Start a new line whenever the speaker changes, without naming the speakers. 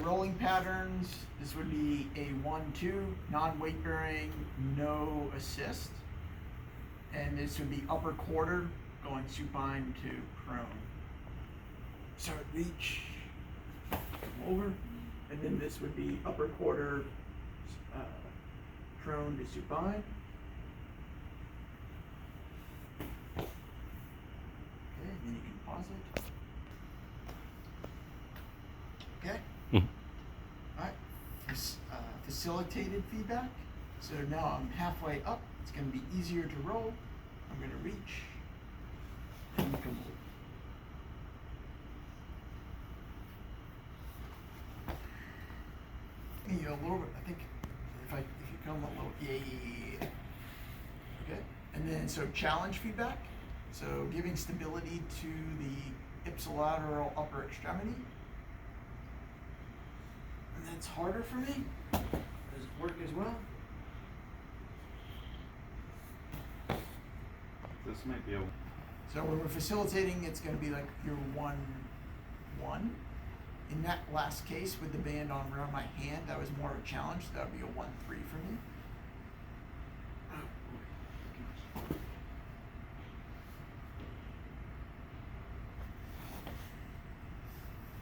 rolling patterns, this would be a 1-2, non-weight bearing, no assist. And this would be upper quarter going supine to prone. So reach, come over, and then this would be upper quarter, prone to supine. Okay, and then you can pause it. Okay. All right. Facilitated feedback. So now I'm halfway up. It's going to be easier to roll. I'm going to reach and come over. You know, a little bit. I think if you come a little, yeah. Okay. And then so challenge feedback. So giving stability to the ipsilateral upper extremity. And that's harder for me. Does it work as well?
This might be a...
So when we're facilitating, it's going to be like your 1-1. In that last case with the band on around my hand, that was more of a challenge. So that would be a 1-3 for me.